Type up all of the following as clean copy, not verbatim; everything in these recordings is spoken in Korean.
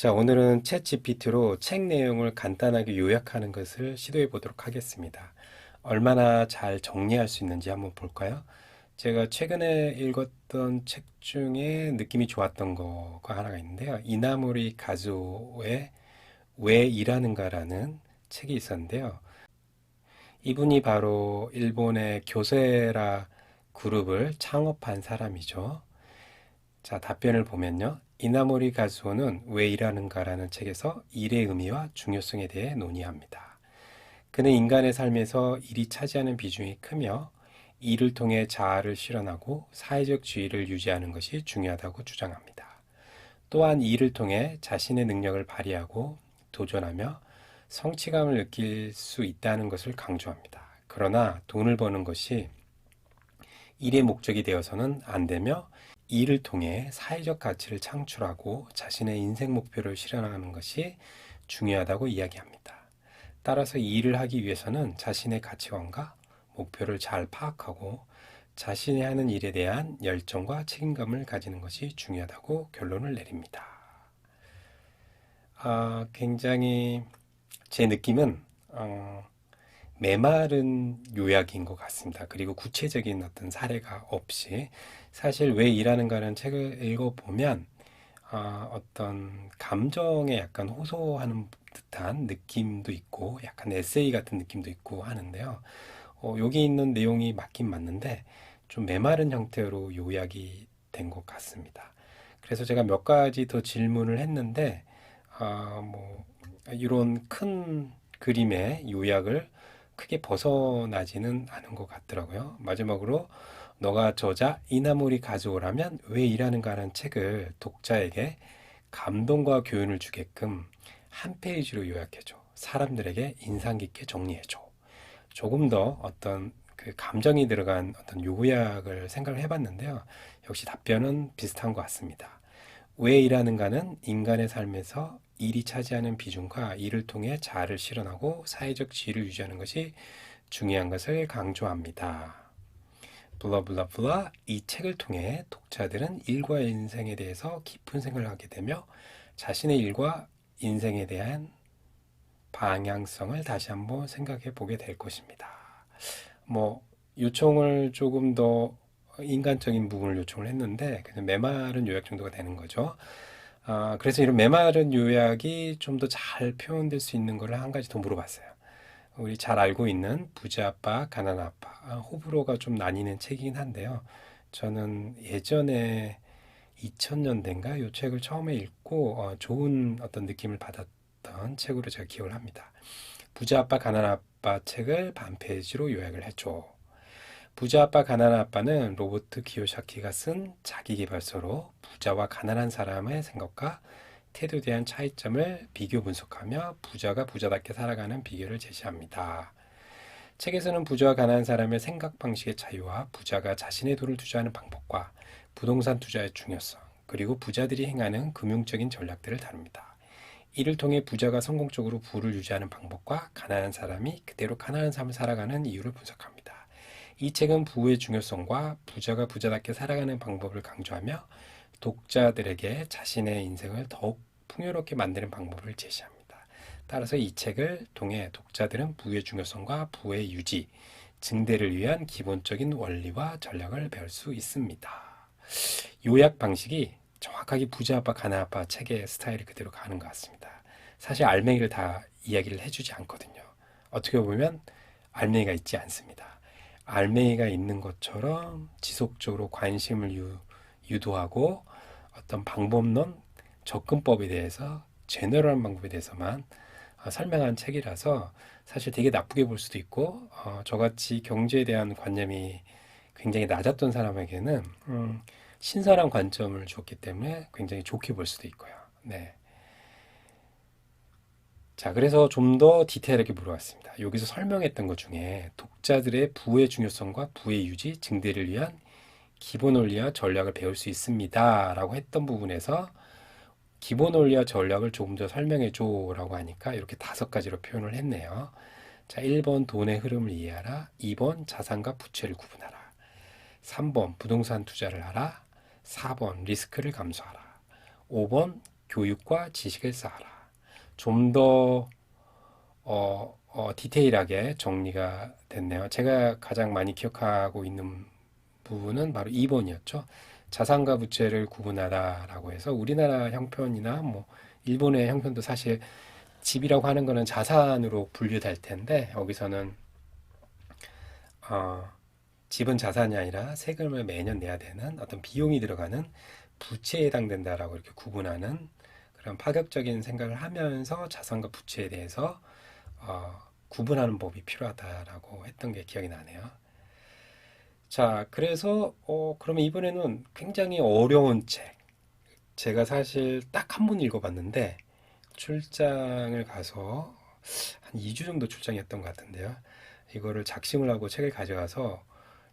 자, 오늘은 챗 GPT로 책 내용을 간단하게 요약하는 것을 시도해 보도록 하겠습니다. 얼마나 잘 정리할 수 있는지 한번 볼까요? 제가 최근에 읽었던 책 중에 느낌이 좋았던 거가 하나가 있는데요. 이나모리 가즈오의 왜 일하는가라는 책이 있었는데요. 이분이 바로 일본의 교세라 그룹을 창업한 사람이죠. 자, 답변을 보면요. 이나모리 가즈오는 왜 일하는가라는 책에서 일의 의미와 중요성에 대해 논의합니다. 그는 인간의 삶에서 일이 차지하는 비중이 크며 일을 통해 자아를 실현하고 사회적 지위를 유지하는 것이 중요하다고 주장합니다. 또한 일을 통해 자신의 능력을 발휘하고 도전하며 성취감을 느낄 수 있다는 것을 강조합니다. 그러나 돈을 버는 것이 일의 목적이 되어서는 안 되며 일을 통해 사회적 가치를 창출하고 자신의 인생 목표를 실현하는 것이 중요하다고 이야기합니다. 따라서 이 일을 하기 위해서는 자신의 가치관과 목표를 잘 파악하고 자신이 하는 일에 대한 열정과 책임감을 가지는 것이 중요하다고 결론을 내립니다. 굉장히 제 느낌은 메마른 요약인 것 같습니다. 그리고 구체적인 어떤 사례가 없이 사실 왜 일하는가라는 책을 읽어보면 어떤 감정에 약간 호소하는 듯한 느낌도 있고 약간 에세이 같은 느낌도 있고 하는데요. 여기 있는 내용이 맞긴 맞는데 좀 메마른 형태로 요약이 된 것 같습니다. 그래서 제가 몇 가지 더 질문을 했는데 뭐 이런 큰 그림의 요약을 크게 벗어나지는 않은 것 같더라고요. 마지막으로 너가 저자 이나모리 가즈오라면 왜 일하는가 하는 책을 독자에게 감동과 교훈을 주게끔 한 페이지로 요약해줘. 사람들에게 인상 깊게 정리해줘. 조금 더 어떤 그 감정이 들어간 어떤 요약을 생각을 해봤는데요. 역시 답변은 비슷한 것 같습니다. 왜 일하는가는 인간의 삶에서 일이 차지하는 비중과 이를 통해 자아를 실현하고 사회적 지위를 유지하는 것이 중요한 것을 강조합니다. 블라블라블라. 이 책을 통해 독자들은 일과 인생에 대해서 깊은 생각을 하게 되며 자신의 일과 인생에 대한 방향성을 다시 한번 생각해 보게 될 것입니다. 뭐 요청을 조금 더 인간적인 부분을 요청을 했는데 그냥 메마른 요약 정도가 되는 거죠. 그래서 이런 메마른 요약이 좀 더 잘 표현될 수 있는 거를 한 가지 더 물어봤어요. 우리 잘 알고 있는 부자 아빠, 가난한 아빠, 호불호가 좀 나뉘는 책이긴 한데요. 저는 예전에 2000년대인가 이 책을 처음에 읽고 좋은 어떤 느낌을 받았던 책으로 제가 기억을 합니다. 부자 아빠, 가난한 아빠 책을 반 페이지로 요약을 해줘. 부자 아빠, 가난한 아빠는 로버트 키요사키가 쓴 자기계발서로 부자와 가난한 사람의 생각과 태도에 대한 차이점을 비교 분석하며 부자가 부자답게 살아가는 비결을 제시합니다. 책에서는 부자와 가난한 사람의 생각 방식의 차이와 부자가 자신의 돈을 투자하는 방법과 부동산 투자의 중요성, 그리고 부자들이 행하는 금융적인 전략들을 다룹니다. 이를 통해 부자가 성공적으로 부를 유지하는 방법과 가난한 사람이 그대로 가난한 삶을 살아가는 이유를 분석합니다. 이 책은 부의 중요성과 부자가 부자답게 살아가는 방법을 강조하며 독자들에게 자신의 인생을 더욱 풍요롭게 만드는 방법을 제시합니다. 따라서 이 책을 통해 독자들은 부의 중요성과 부의 유지, 증대를 위한 기본적인 원리와 전략을 배울 수 있습니다. 요약 방식이 정확하게 부자 아빠, 가난 아빠 책의 스타일이 그대로 가는 것 같습니다. 사실 알맹이를 다 이야기를 해주지 않거든요. 어떻게 보면 알맹이가 있지 않습니다. 알맹이가 있는 것처럼 지속적으로 관심을 유도하고 어떤 방법론, 접근법에 대해서 제너럴한 방법에 대해서만 설명한 책이라서 사실 되게 나쁘게 볼 수도 있고 저같이 경제에 대한 관념이 굉장히 낮았던 사람에게는 신선한 관점을 줬기 때문에 굉장히 좋게 볼 수도 있고요. 네. 자, 그래서 좀 더 디테일하게 물어봤습니다. 여기서 설명했던 것 중에 독자들의 부의 중요성과 부의 유지, 증대를 위한 기본 원리와 전략을 배울 수 있습니다. 라고 했던 부분에서 기본 원리와 전략을 조금 더 설명해 줘 라고 하니까 이렇게 5가지로 표현을 했네요. 자, 1번 돈의 흐름을 이해하라. 2번 자산과 부채를 구분하라. 3번 부동산 투자를 하라. 4번 리스크를 감소하라. 5번 교육과 지식을 쌓아라. 좀 더 디테일하게 정리가 됐네요. 제가 가장 많이 기억하고 있는 부분은 바로 2번이었죠. 자산과 부채를 구분하라라고 해서 우리나라 형편이나 뭐 일본의 형편도 사실 집이라고 하는 거는 자산으로 분류될 텐데 여기서는 어, 집은 자산이 아니라 세금을 매년 내야 되는 어떤 비용이 들어가는 부채에 해당된다라고 이렇게 구분하는 그런 파격적인 생각을 하면서 자산과 부채에 대해서 구분하는 법이 필요하다라고 했던 게 기억이 나네요. 자, 그래서 그러면 이번에는 굉장히 어려운 책. 제가 사실 딱 한 번 읽어봤는데 출장을 가서 한 2주 정도 출장이었던 것 같은데요. 이거를 작심을 하고 책을 가져가서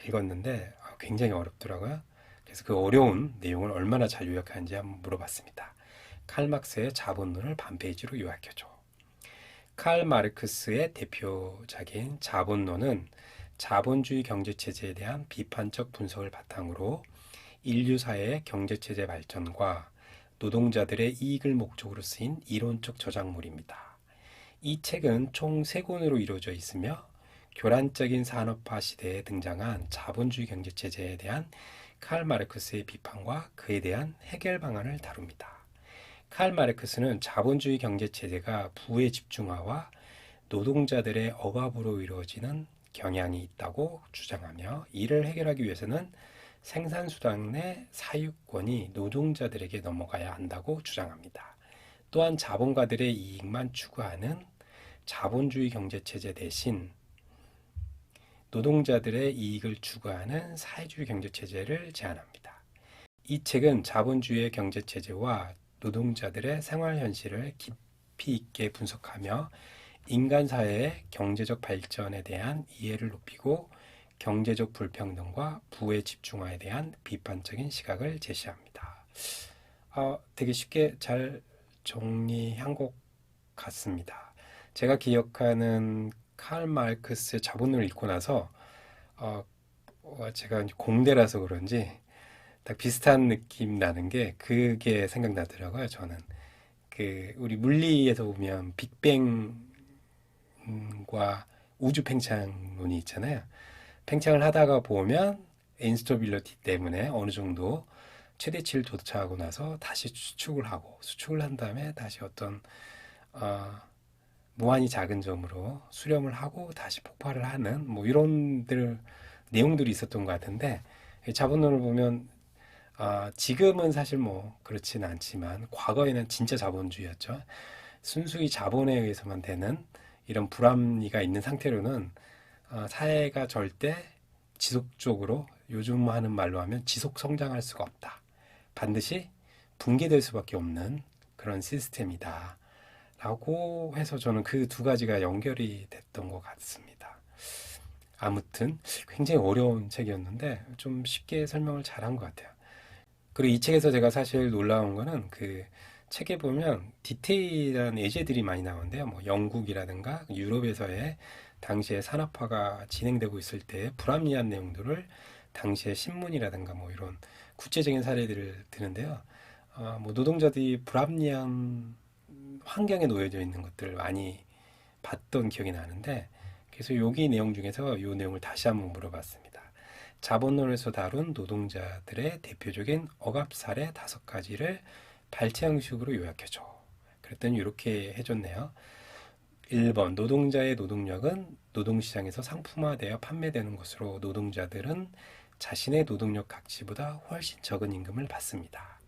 읽었는데 굉장히 어렵더라고요. 그래서 그 어려운 내용을 얼마나 잘 요약하는지 한번 물어봤습니다. 칼 막스의 자본론을 반페이지로 요약해줘. 칼 마르크스의 대표작인 자본론은 자본주의 경제체제에 대한 비판적 분석을 바탕으로 인류 사회의 경제체제 발전과 노동자들의 이익을 목적으로 쓰인 이론적 저작물입니다. 이 책은 총 3권으로 이루어져 있으며 교란적인 산업화 시대에 등장한 자본주의 경제체제에 대한 칼 마르크스의 비판과 그에 대한 해결 방안을 다룹니다. 칼 마르크스는 자본주의 경제체제가 부의 집중화와 노동자들의 억압으로 이루어지는 경향이 있다고 주장하며 이를 해결하기 위해서는 생산수단의 사유권이 노동자들에게 넘어가야 한다고 주장합니다. 또한 자본가들의 이익만 추구하는 자본주의 경제체제 대신 노동자들의 이익을 추구하는 사회주의 경제체제를 제안합니다. 이 책은 자본주의의 경제체제와 노동자들의 생활 현실을 깊이 있게 분석하며 인간 사회의 경제적 발전에 대한 이해를 높이고 경제적 불평등과 부의 집중화에 대한 비판적인 시각을 제시합니다. 되게 쉽게 잘 정리한 것 같습니다. 제가 기억하는 칼 마르크스의 자본론을 읽고 나서 제가 공대라서 그런지 딱 비슷한 느낌 나는 게 그게 생각나더라고요. 저는 그 우리 물리에서 보면 빅뱅과 우주 팽창론이 있잖아요. 팽창을 하다가 보면 인스터빌리티 때문에 어느 정도 최대치를 도착하고 나서 다시 수축을 하고 수축을 한 다음에 다시 어떤 무한히 작은 점으로 수렴을 하고 다시 폭발을 하는 뭐 이런 내용들이 있었던 것 같은데 자본론을 보면 지금은 사실 뭐 그렇진 않지만 과거에는 진짜 자본주의였죠. 순수히 자본에 의해서만 되는 이런 불합리가 있는 상태로는 사회가 절대 지속적으로 요즘 하는 말로 하면 지속 성장할 수가 없다. 반드시 붕괴될 수밖에 없는 그런 시스템이다. 라고 해서 저는 그 두 가지가 연결이 됐던 것 같습니다. 아무튼 굉장히 어려운 책이었는데 좀 쉽게 설명을 잘한 것 같아요. 그리고 이 책에서 제가 사실 놀라운 거는 그 책에 보면 디테일한 예제들이 많이 나오는데요. 뭐 영국이라든가 유럽에서의 당시에 산업화가 진행되고 있을 때 불합리한 내용들을 당시의 신문이라든가 뭐 이런 구체적인 사례들을 드는데요. 뭐 노동자들이 불합리한 환경에 놓여져 있는 것들을 많이 봤던 기억이 나는데 그래서 여기 내용 중에서 이 내용을 다시 한번 물어봤습니다. 자본론에서 다룬 노동자들의 대표적인 억압 사례 5가지를 발제 형식으로 요약해줘. 그랬더니 이렇게 해줬네요. 1번 노동자의 노동력은 노동시장에서 상품화되어 판매되는 것으로 노동자들은 자신의 노동력 가치보다 훨씬 적은 임금을 받습니다.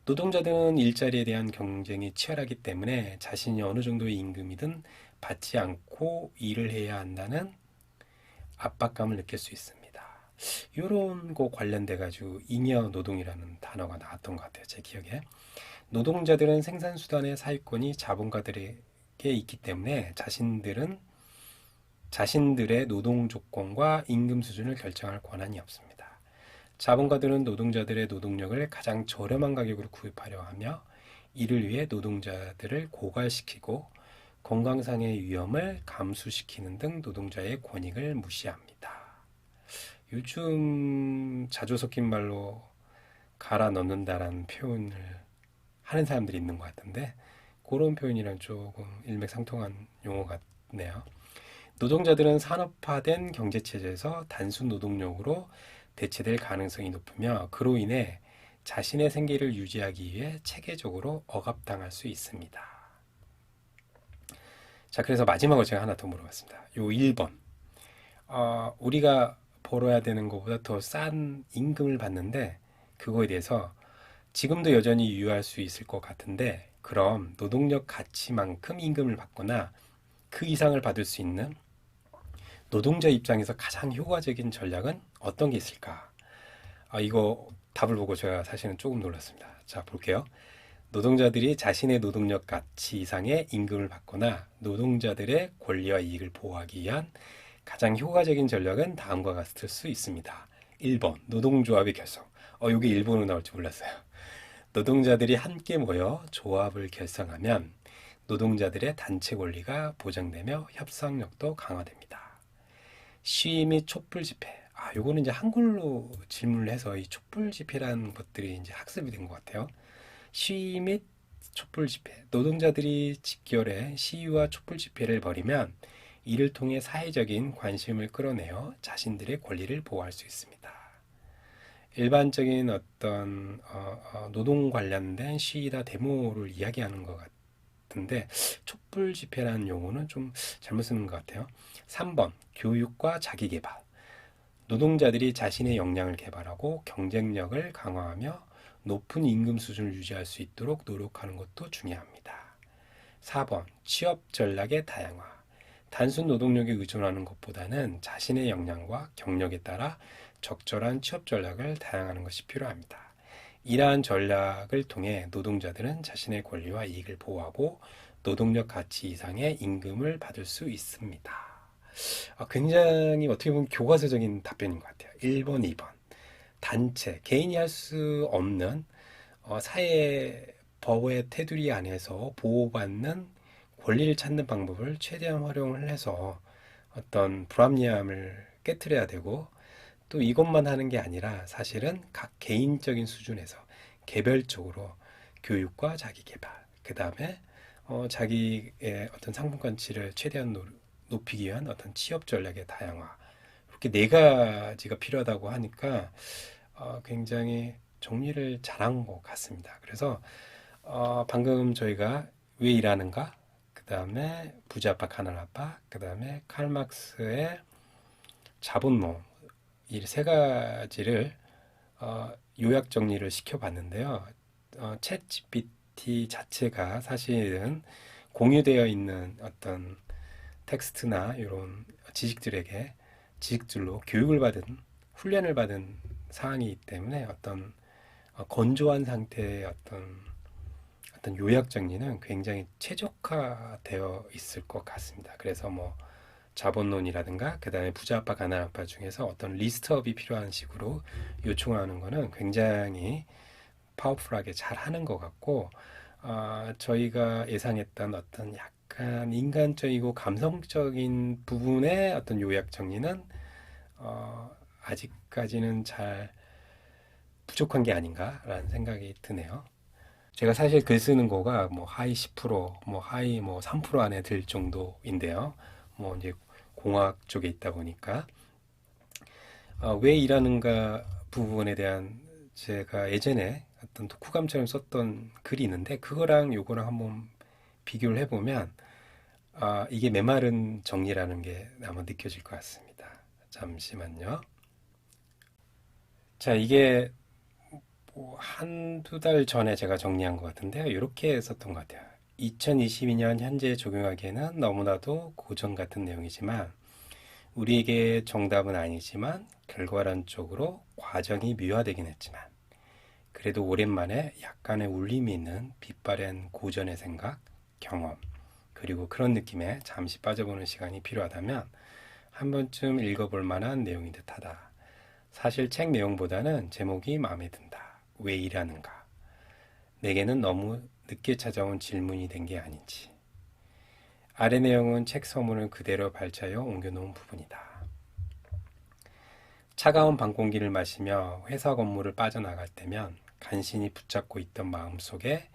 노동자들은 일자리에 대한 경쟁이 치열하기 때문에 자신이 어느 정도의 임금이든 받지 않고 일을 해야 한다는 압박감을 느낄 수 있습니다. 이런 거 관련돼 가지고 잉여 노동이라는 단어가 나왔던 것 같아요. 제 기억에. 노동자들은 생산수단의 사유권이 자본가들에게 있기 때문에 자신들의 노동 조건과 임금 수준을 결정할 권한이 없습니다. 자본가들은 노동자들의 노동력을 가장 저렴한 가격으로 구입하려 하며 이를 위해 노동자들을 고갈시키고 건강상의 위험을 감수시키는 등 노동자의 권익을 무시합니다. 요즘 자주 섞인 말로 갈아 넣는다라는 표현을 하는 사람들이 있는 것 같은데 그런 표현이랑 조금 일맥상통한 용어 같네요. 노동자들은 산업화된 경제체제에서 단순 노동력으로 대체될 가능성이 높으며 그로 인해 자신의 생계를 유지하기 위해 체계적으로 억압당할 수 있습니다. 자, 그래서 마지막으로 제가 하나 더 물어봤습니다. 요 1번. 우리가 벌어야 되는 것보다 더 싼 임금을 받는데 그거에 대해서 지금도 여전히 유효할 수 있을 것 같은데 그럼 노동력 가치만큼 임금을 받거나 그 이상을 받을 수 있는 노동자 입장에서 가장 효과적인 전략은 어떤 게 있을까? 이거 답을 보고 제가 사실은 조금 놀랐습니다. 자, 볼게요. 노동자들이 자신의 노동력 가치 이상의 임금을 받거나 노동자들의 권리와 이익을 보호하기 위한 가장 효과적인 전략은 다음과 같을 수 있습니다. 1번, 노동조합의 결성. 이게 일본어로 나올 줄 몰랐어요. 노동자들이 함께 모여 조합을 결성하면 노동자들의 단체 권리가 보장되며 협상력도 강화됩니다. 시위 및 촛불 집회. 요거는 이제 한글로 질문을 해서 이 촛불 집회라는 것들이 이제 학습이 된 것 같아요. 시위 및 촛불 집회. 노동자들이 직결해 시위와 촛불 집회를 벌이면 이를 통해 사회적인 관심을 끌어내어 자신들의 권리를 보호할 수 있습니다. 일반적인 어떤 노동 관련된 시위나 데모를 이야기하는 것 같은데 촛불 집회라는 용어는 좀 잘못 쓰는 것 같아요. 3번 교육과 자기계발. 노동자들이 자신의 역량을 개발하고 경쟁력을 강화하며 높은 임금 수준을 유지할 수 있도록 노력하는 것도 중요합니다. 4번 취업 전략의 다양화. 단순 노동력에 의존하는 것보다는 자신의 역량과 경력에 따라 적절한 취업 전략을 다양하는 것이 필요합니다. 이러한 전략을 통해 노동자들은 자신의 권리와 이익을 보호하고 노동력 가치 이상의 임금을 받을 수 있습니다. 굉장히 어떻게 보면 교과서적인 답변인 것 같아요. 1번, 2번. 단체, 개인이 할 수 없는 사회 법의 테두리 안에서 보호받는 권리를 찾는 방법을 최대한 활용을 해서 어떤 불합리함을 깨트려야 되고 또 이것만 하는 게 아니라 사실은 각 개인적인 수준에서 개별적으로 교육과 자기 개발, 그 다음에 자기의 어떤 상품가치를 최대한 높이기 위한 어떤 취업 전략의 다양화, 이렇게 네 가지가 필요하다고 하니까 굉장히 정리를 잘한 것 같습니다. 그래서 방금 저희가 왜 일하는가, 그 다음에 부자압박, 가난압박, 그 다음에 칼막스의 자본론, 이 세 가지를 요약 정리를 시켜봤는데요. 챗 GPT 자체가 사실은 공유되어 있는 어떤 텍스트나 이런 지식들로 교육을 받은 훈련을 받은 사항이기 때문에 어떤 건조한 상태의 어떤 요약 정리는 굉장히 최적화되어 있을 것 같습니다. 그래서 뭐 자본론이라든가 그 다음에 부자압박, 가난압박 중에서 어떤 리스트업이 필요한 식으로 요청하는 거는 굉장히 파워풀하게 잘 하는 것 같고 저희가 예상했던 어떤 약간 인간적이고 감성적인 부분의 어떤 요약 정리는 아직까지는 잘 부족한 게 아닌가라는 생각이 드네요. 제가 사실 글 쓰는 거가 뭐 하이 10%, 뭐 하이 뭐 3% 안에 들 정도인데요. 뭐 이제 공학 쪽에 있다 보니까 왜 일하는가 부분에 대한 제가 예전에 어떤 독후감처럼 썼던 글이 있는데 그거랑 요거랑 한번 비교를 해보면 이게 메마른 정리라는 게 아마 느껴질 것 같습니다. 잠시만요. 자, 이게 뭐 한두 달 전에 제가 정리한 것 같은데요. 이렇게 썼던 것 같아요. 2022년 현재 적용하기에는 너무나도 고전 같은 내용이지만 우리에게 정답은 아니지만 결과론적으로 과정이 미화되긴 했지만 그래도 오랜만에 약간의 울림이 있는 빛바랜 고전의 생각, 경험 그리고 그런 느낌에 잠시 빠져보는 시간이 필요하다면 한 번쯤 읽어볼 만한 내용인 듯하다. 사실 책 내용보다는 제목이 마음에 든다. 왜 일하는가? 내게는 너무 늦게 찾아온 질문이 된 게 아닌지. 아래 내용은 책 서문을 그대로 발자여 옮겨놓은 부분이다. 차가운 밤 공기를 마시며 회사 건물을 빠져나갈 때면 간신히 붙잡고 있던 마음속에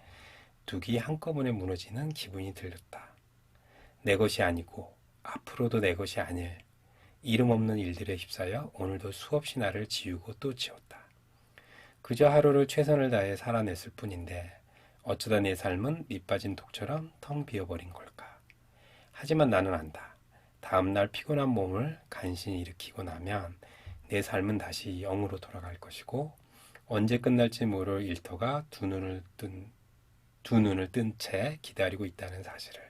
둑이 한꺼번에 무너지는 기분이 들렸다. 내 것이 아니고 앞으로도 내 것이 아닐 이름 없는 일들에 휩싸여 오늘도 수없이 나를 지우고 또 지웠다. 그저 하루를 최선을 다해 살아냈을 뿐인데 어쩌다 내 삶은 밑빠진 독처럼 텅 비어버린 걸까. 하지만 나는 안다. 다음날 피곤한 몸을 간신히 일으키고 나면 내 삶은 다시 0으로 돌아갈 것이고 언제 끝날지 모를 일터가 두 눈을 뜬 채 기다리고 있다는 사실을.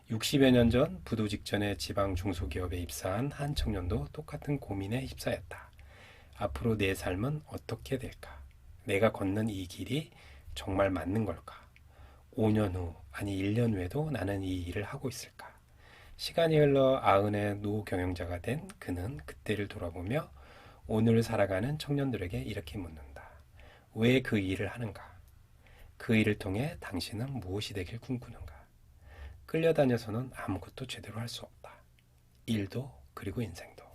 60여 년 전 부도 직전에 지방 중소기업에 입사한 한 청년도 똑같은 고민에 휩싸였다. 앞으로 내 삶은 어떻게 될까? 내가 걷는 이 길이 정말 맞는 걸까? 5년 후, 아니 1년 후에도 나는 이 일을 하고 있을까? 시간이 흘러 90의 노경영자가 된 그는 그때를 돌아보며 오늘을 살아가는 청년들에게 이렇게 묻는다. 왜 그 일을 하는가? 그 일을 통해 당신은 무엇이 되길 꿈꾸는가? 끌려다녀서는 아무것도 제대로 할 수 없다. 일도 그리고 인생도.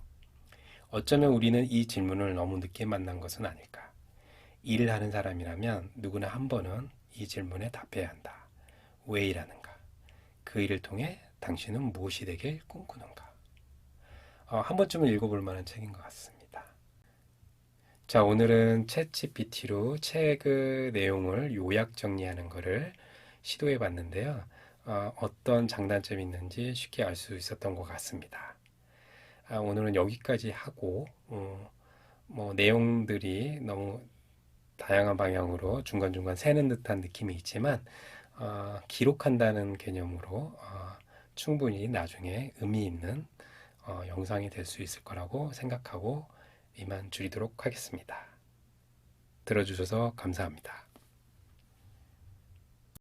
어쩌면 우리는 이 질문을 너무 늦게 만난 것은 아닐까. 일을 하는 사람이라면 누구나 한 번은 이 질문에 답해야 한다. 왜 일하는가? 그 일을 통해 당신은 무엇이 되길 꿈꾸는가? 한 번쯤은 읽어볼 만한 책인 것 같습니다. 자, 오늘은 챗GPT로 책의 내용을 요약 정리하는 것을 시도해 봤는데요. 어떤 장단점이 있는지 쉽게 알 수 있었던 것 같습니다. 오늘은 여기까지 하고 내용들이 너무 다양한 방향으로 중간중간 새는 듯한 느낌이 있지만 기록한다는 개념으로 충분히 나중에 의미 있는 영상이 될 수 있을 거라고 생각하고 이만 줄이도록 하겠습니다. 들어주셔서 감사합니다.